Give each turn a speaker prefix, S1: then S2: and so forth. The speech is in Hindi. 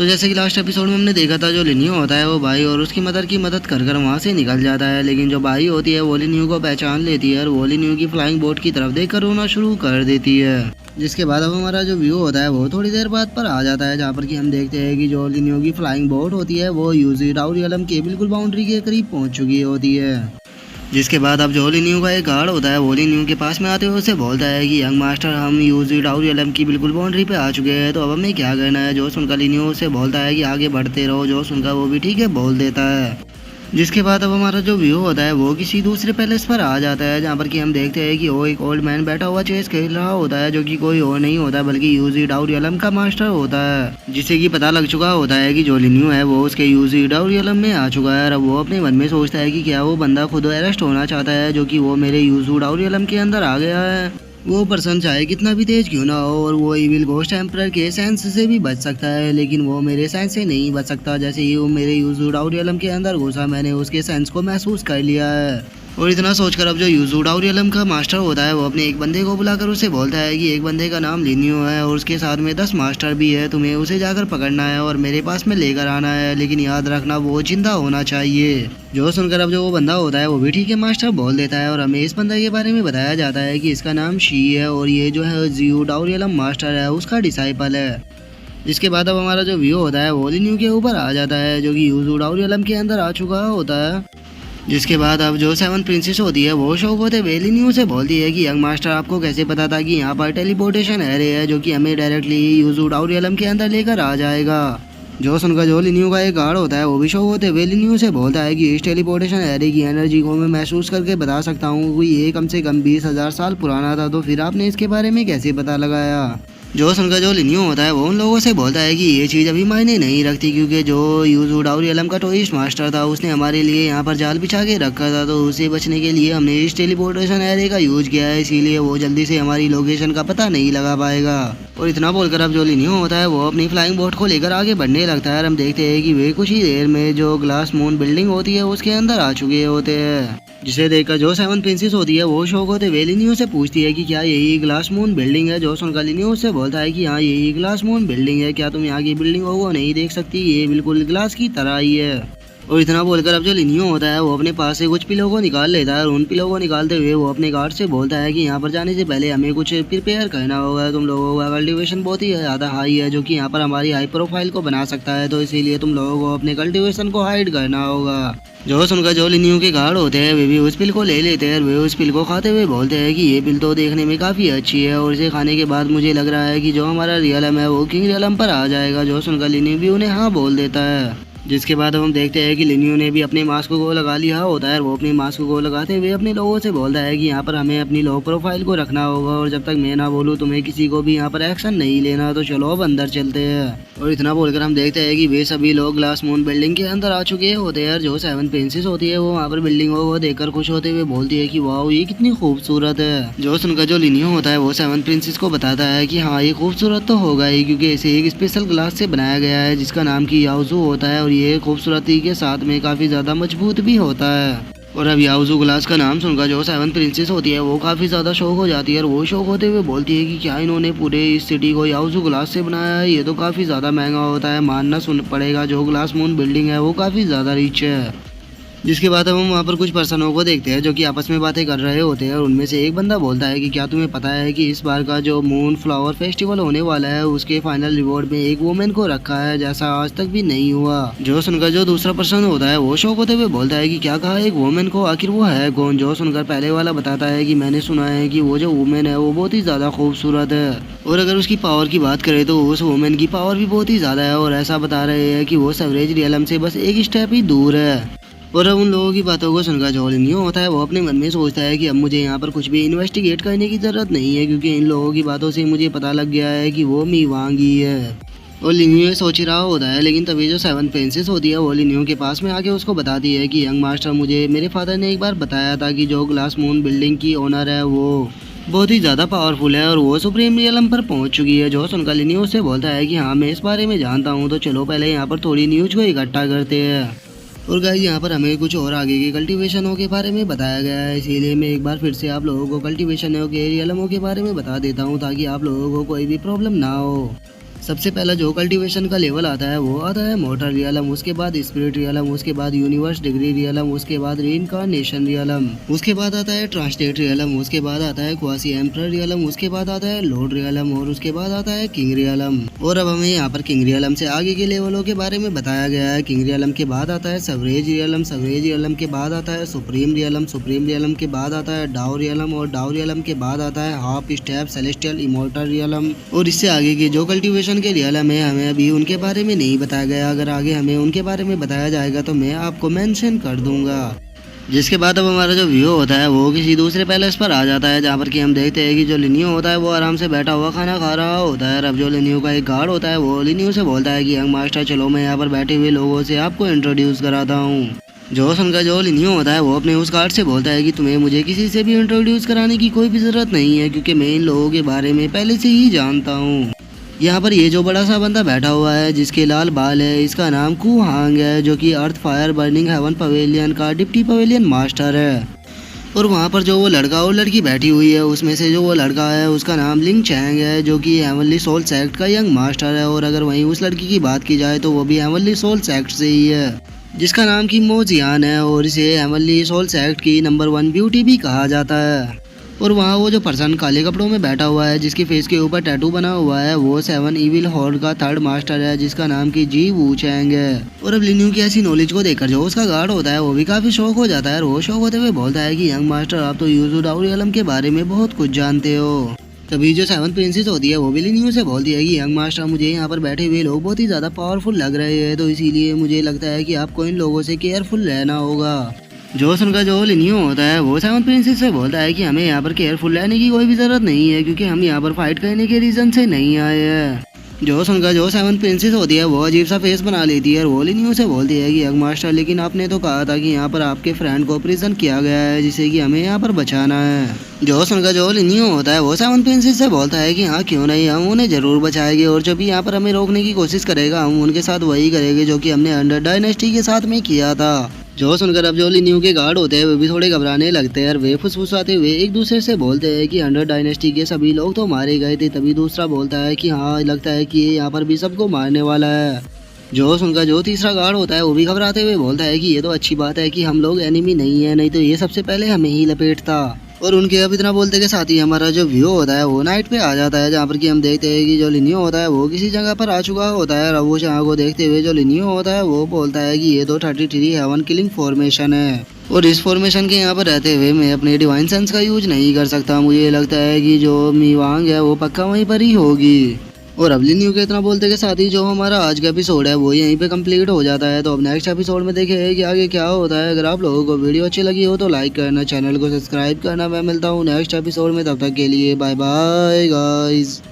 S1: तो जैसे कि लास्ट एपिसोड में हमने देखा था, जो लिनियो होता है वो भाई और उसकी मदर की मदद कर कर वहाँ से निकल जाता है, लेकिन जो भाई होती है वो लिनियो को पहचान लेती है और वो लिनियो की फ्लाइंग बोट की तरफ देखकर रोना शुरू कर देती है। जिसके बाद अब हमारा जो व्यू होता है वो थोड़ी देर बाद पर आ जाता है, जहाँ पर कि हम देखते हैं कि जो लिनियो की फ्लाइंग बोट होती है वो यूजी डाउरियलम के बिल्कुल बाउंड्री के करीब पहुँच चुकी होती है। जिसके बाद अब जो लिनियो का एक गार्ड होता है वो लिनियो के पास में आते हुए उसे बोलता है कि यंग मास्टर, हम यूजी डाउरियलम की बिल्कुल बाउंड्री पे आ चुके हैं, तो अब हमें क्या करना है। जो सुनकर लिनियो उसे बोलता है कि आगे बढ़ते रहो। जो सुनकर वो भी ठीक है बोल देता है। जिसके बाद अब हमारा जो व्यू होता है वो किसी दूसरे पैलेस पर आ जाता है, जहाँ पर कि हम देखते हैं कि वो एक ओल्ड मैन बैठा हुआ चेस खेल रहा होता है, जो कि कोई और नहीं होता बल्कि यूजी डाउरियलम का मास्टर होता है। जिसे कि पता लग चुका होता है कि जो लिनियो है वो उसके यूजी डाउरियलम में आ चुका है। अब वो अपने मन में सोचता है कि क्या वो बंदा खुद अरेस्ट होना चाहता है, जो कि वो मेरे यूजी डाउरियलम के अंदर आ गया है। वो पर्सन चाहे कितना भी तेज क्यों ना हो और वो इविल घोस्ट एम्परर के सेंस से भी बच सकता है, लेकिन वो मेरे सेंस से नहीं बच सकता। जैसे ही वो मेरे यूजू डाउरियलम के अंदर घुसा, मैंने उसके सेंस को महसूस कर लिया है। और इतना सोचकर अब जो यूजू डाउरियलम का मास्टर होता है वो अपने एक बंदे को बुलाकर उसे बोलता है कि एक बंदे का नाम लिनियो है और उसके साथ में 10 मास्टर भी है, तुम्हें उसे जाकर पकड़ना है और मेरे पास में लेकर आना है, लेकिन याद रखना वो जिंदा होना चाहिए। जो सुनकर अब जो वो बंदा होता है वो भी ठीक है मास्टर बोल देता है और हमें इस बंदे के बारे में बताया जाता है कि इसका नाम शी है और ये जो है जियो डाउरियलम मास्टर है उसका डिसाइपल है। जिसके बाद अब हमारा जो व्यू होता है वो लिनियो के ऊपर आ जाता है, जो कि यूजू डाउरियलम के अंदर आ चुका होता है। जिसके बाद अब जो 7 प्रिंसेस होती है वो शौक होते हुए लिनियो से बोलती है कि यंग मास्टर, आपको कैसे पता था कि यहाँ पर टेलीपोर्टेशन एरे है, जो कि हमें डायरेक्टली यूजू डाउरियलम के अंदर लेकर आ जाएगा। जो सुनकर जो लिनियो का एक गार्ड होता है वो भी शौक होते हुए लिनियो से बोलता है कि इस टेलीपोर्टेशन एरे की एनर्जी को मैं महसूस करके बता सकता हूँ कि ये कम से कम 20,000 साल पुराना था, तो फिर आपने इसके बारे में कैसे पता लगाया। जो सुनकर जो लिनियो होता है वो उन लोगों से बोलता है कि ये चीज़ अभी मायने नहीं रखती, क्योंकि जो यूजू डाउरियलम का टूरिस्ट मास्टर था उसने हमारे लिए यहाँ पर जाल बिछा के रखा था, तो उसे बचने के लिए हमने इस टेलीपोर्टेशन एरे का यूज किया है, इसीलिए वो जल्दी से हमारी लोकेशन का पता नहीं लगा पाएगा। और इतना बोलकर अब जो लिनियो होता है वो अपनी फ्लाइंग बोट को लेकर आगे बढ़ने लगता है और हम देखते हैं कि वे कुछ ही देर में जो ग्लास मून बिल्डिंग होती है उसके अंदर आ चुके होते हैं। जिसे देखकर जो 7 प्रिंसेस होती है वो शौक होते हुए लिनियो से पूछती है कि क्या यही ग्लास मून बिल्डिंग है। जो सुनकर लिनियो से बोलता है कि हाँ यही ग्लास मून बिल्डिंग है, क्या तुम यहाँ की बिल्डिंगों को नहीं देख सकती, ये बिल्कुल ग्लास की तरह ही है। और इतना बोलकर अब जो लिनियो होता है वो अपने पास से कुछ पिलो को निकाल लेता है और उन पिलो को निकालते हुए वो अपने गार्ड से बोलता है कि यहाँ पर जाने से पहले हमें कुछ प्रिपेयर करना होगा। तुम लोगों का कल्टीवेशन बहुत ही ज़्यादा हाई है, जो कि यहाँ पर हमारी हाई प्रोफाइल को बना सकता है, तो इसीलिए तुम लोगों को अपने कल्टीवेशन को हाइड करना होगा। जो सुनकर जो लिनियो के गार्ड होते हैं वे भी उस पिल को ले लेते हैं और वे उस पिल को खाते हुए बोलते हैं कि ये पिल तो देखने में काफ़ी अच्छी है और इसे खाने के बाद मुझे लग रहा है कि जो हमारा रियलम है वो किंग रियलम पर आ जाएगा। जो सुनकर लिनियो भी उन्हें हाँ बोल देता है। जिसके बाद हम देखते हैं कि लिनियो ने भी अपने मास्क को लगा लिया होता है और वो अपने मास्क को लगाते हुए अपने लोगों से बोलता है कि यहाँ पर हमें अपनी लो प्रोफाइल को रखना होगा और जब तक मैं ना बोलूँ तुम्हें किसी को भी यहाँ पर एक्शन नहीं लेना, तो चलो अब अंदर चलते हैं। और इतना बोलकर हम देखते हैं कि वे सभी लोग ग्लास मून बिल्डिंग के अंदर आ चुके होते हैं और जो 7 प्रिंसेस होती है वो वहाँ पर बिल्डिंगों को देखकर खुश होते हुए बोलती है कि वाह ये कितनी खूबसूरत है। जो सुनकर जो लिनियो होता है वो 7 प्रिंसेस को बताता है कि हाँ ये खूबसूरत तो होगा ही, क्योंकि इसे एक स्पेशल ग्लास से बनाया गया है जिसका नाम की याओजू होता है और ये खूबसूरती के साथ में काफ़ी ज़्यादा मजबूत भी होता है। और अब याओजू ग्लास का नाम सुनकर जो 7 प्रिंसेस होती है वो काफ़ी ज़्यादा शौक हो जाती है और वो शौक होते हुए बोलती है कि क्या इन्होंने पूरे इस सिटी को याओजू ग्लास से बनाया है, ये तो काफ़ी ज़्यादा महंगा होता है, मानना सुन पड़ेगा। जो ग्लास मून बिल्डिंग है वो काफ़ी ज़्यादा रिच है। जिसके बाद अब हम वहाँ पर कुछ पर्सनों को देखते हैं जो कि आपस में बातें कर रहे होते हैं और उनमें से एक बंदा बोलता है कि क्या तुम्हें पता है कि इस बार का जो मून फ्लावर फेस्टिवल होने वाला है उसके फाइनल रिवॉर्ड में एक वुमेन को रखा है, जैसा आज तक भी नहीं हुआ। जो सुनकर जो दूसरा पर्सन होता है वो शौक होते हुए बोलता है कि क्या कहा एक वुमेन को, आखिर वो है कौन। जो सुनकर पहले वाला बताता है कि मैंने सुना है कि वो जो वुमेन है वो बहुत ही ज़्यादा खूबसूरत है और अगर उसकी पावर की बात करें तो उस वुमेन की पावर भी बहुत ही ज़्यादा है और ऐसा बता रहे हैं कि वो सेवरेज रियलम से बस एक स्टेप ही दूर है। और अब उन लोगों की बातों को सुनकर जो लिनियो होता है वो अपने मन में सोचता है कि अब मुझे यहाँ पर कुछ भी इन्वेस्टिगेट करने की ज़रूरत नहीं है, क्योंकि इन लोगों की बातों से मुझे पता लग गया है कि वो मीवांगी है। और लिनियो सोच रहा होता है, लेकिन तभी जो 7 प्रिंसेस होती है वो लिनियो के पास में आके उसको बताती है कि यंग मास्टर, मुझे मेरे फादर ने एक बार बताया था कि जो ग्लास मून बिल्डिंग की ओनर है वो बहुत ही ज़्यादा पावरफुल है और वो सुप्रीम रियलम पर पहुंच चुकी है। जो सुनकर लिनियो से बोलता है कि हाँ मैं इस बारे में जानता हूँ, तो चलो पहले यहाँ पर थोड़ी न्यूज को इकट्ठा करते हैं। और गाइस यहाँ पर हमें कुछ और आगे के कल्टीवेशनों के बारे में बताया गया है, इसीलिए मैं एक बार फिर से आप लोगों को कल्टीवेशनों के रियलमों के बारे में बता देता हूँ ताकि आप लोगों को कोई भी प्रॉब्लम ना हो। सबसे पहला जो कल्टीवेशन का लेवल आता है वो आता है मोर्टल रियलम, उसके बाद स्पिरिट रियलम, उसके बाद यूनिवर्स डिग्री रियलम, उसके बाद रीइंकार्नेशन रियलम, उसके बाद आता है ट्रांसलेट रियलम, उसके बाद आता है क्वासी एम्परर रियलम, उसके बाद आता है लॉर्ड रियलम और उसके बाद आता है किंग रियलम। और अब हमें यहाँ पर किंग रियलम से आगे के लेवलों के बारे में बताया गया है। किंग रियलम के बाद आता है सवरेज रियलम, सवरेज रियलम के बाद आता है सुप्रीम रियलम, सुप्रीम रियलम के बाद आता है डाउ रियलम और डाउ रियलम के बाद आता है half step celestial immortal realm. और इससे आगे के जो कल्टीवेशन के रियलम है हमें अभी उनके बारे में नहीं बताया गया, अगर आगे हमें उनके बारे में बताया जाएगा तो मैं आपको मेंशन कर दूंगा। जिसके बाद अब हमारा जो व्यू होता है वो किसी दूसरे पैलेस पर आ जाता है, जहाँ पर कि हम देखते हैं कि जो लिनियो होता है वो आराम से बैठा हुआ खाना खा रहा होता है। अब जो लिनियो का एक गार्ड होता है वो लिनियो से बोलता है कि यंग मास्टर चलो मैं यहाँ पर बैठे हुए लोगों से आपको इंट्रोड्यूस कराता हूँ। जोसन का जो लिनियो होता है वो अपने उस गार्ड से बोलता है कि तुम्हें मुझे किसी से भी इंट्रोड्यूस कराने की कोई भी ज़रूरत नहीं है, क्योंकि मैं इन लोगों के बारे में पहले से ही जानता हूँ। यहाँ पर ये जो बड़ा सा बंदा बैठा हुआ है जिसके लाल बाल है, इसका नाम कू हांग है, जो कि अर्थ फायर बर्निंग हेवन पवेलियन का डिप्टी पवेलियन मास्टर है। और वहाँ पर जो वो लड़का और लड़की बैठी हुई है उसमें से जो वो लड़का है उसका नाम लिंग चैंग है, जो कि हेवनली सोल सेक्ट का यंग मास्टर है। और अगर वहीं उस लड़की की बात की जाए तो वो भी हेवनली सोल सेक्ट से ही है, जिसका नाम की मोजियान है और इसे हेवनली सोल सेक्ट की नंबर 1 ब्यूटी भी कहा जाता है। और वहाँ वो जो पर्सन काले कपड़ों में बैठा हुआ है जिसके फेस के ऊपर टैटू बना हुआ है वो 7 इविल हॉर्ड का 3rd मास्टर है, जिसका नाम की जी वू चैंग है। और अब लिन्यू की ऐसी नॉलेज को देखकर जो उसका गार्ड होता है वो भी काफी शौक हो जाता है और वो शौक होते हुए बोलता है कि यंग मास्टर आप तो यूजू डाउ रियलम के बारे में बहुत कुछ जानते हो। तभी जो 7 प्रिंसेस होती है वो भी लिन्यू से बोलती है कि यंग मास्टर मुझे यहाँ पर बैठे हुए लोग बहुत ही ज्यादा पावरफुल लग रहे हैं, तो इसीलिए मुझे लगता है कि आपको इन लोगों से केयरफुल रहना होगा। जोसन का जो लिनियो होता है वो 7 प्रिंसेस से बोलता है कि हमें यहाँ पर केयरफुल रहने की कोई भी ज़रूरत नहीं है, क्योंकि हम यहाँ पर फाइट करने के रीज़न से नहीं आए हैं। जोसन का जो 7 प्रिंसेस होती है वो अजीब सा फेस बना लेती है और वो लिनियो से बोलती है कि यंग मास्टर लेकिन आपने तो कहा था कि यहाँ पर आपके फ्रेंड को प्रिजन किया गया है जिसे कि हमें यहाँ पर बचाना है। जोसन का जो लिनियो होता है वो 7 प्रिंसेस से बोलता है कि हाँ क्यों नहीं, हम उन्हें जरूर बचाएंगे और जब भी यहाँ पर हमें रोकने की कोशिश करेगा हम उनके साथ वही करेंगे जो कि हमने अंडर डायनेस्टी के साथ में किया था। जो सुनकर अब जो लिन्यू के गार्ड होते हैं वे भी थोड़े घबराने लगते हैं और वे फुसफुसाते हुए एक दूसरे से बोलते हैं कि अंडर डायनेस्टी के सभी लोग तो मारे गए थे। तभी दूसरा बोलता है कि हाँ लगता है कि ये यहाँ पर भी सबको मारने वाला है। जो सुनकर जो तीसरा गार्ड होता है वो भी घबराते हुए बोलता है कि ये तो अच्छी बात है कि हम लोग एनिमी नहीं है, नहीं तो ये सबसे पहले हमें ही लपेटता। और उनके अब इतना बोलते के साथ ही हमारा जो व्यू होता है वो नाइट पे आ जाता है, जहाँ पर कि हम देखते हैं कि जो लिनियो होता है वो किसी जगह पर आ चुका होता है। और वो जहाँ को देखते हुए जो लिनियो होता है वो बोलता है कि ये तो 33 हेवन किलिंग फॉर्मेशन है और इस फॉर्मेशन के यहाँ पर रहते हुए मैं अपने डिवाइन सेंस का यूज नहीं कर सकता। मुझे लगता है कि जो मीवांग है वो पक्का वहीं पर ही होगी। और अब लिन्यू के इतना बोलते के साथ ही जो हमारा आज का एपिसोड है वो यहीं पे कंप्लीट हो जाता है। तो अब नेक्स्ट एपिसोड में देखें कि आगे क्या होता है। अगर आप लोगों को वीडियो अच्छी लगी हो तो लाइक करना, चैनल को सब्सक्राइब करना। मैं मिलता हूँ नेक्स्ट एपिसोड में, तब तक के लिए बाय बाय गाइस।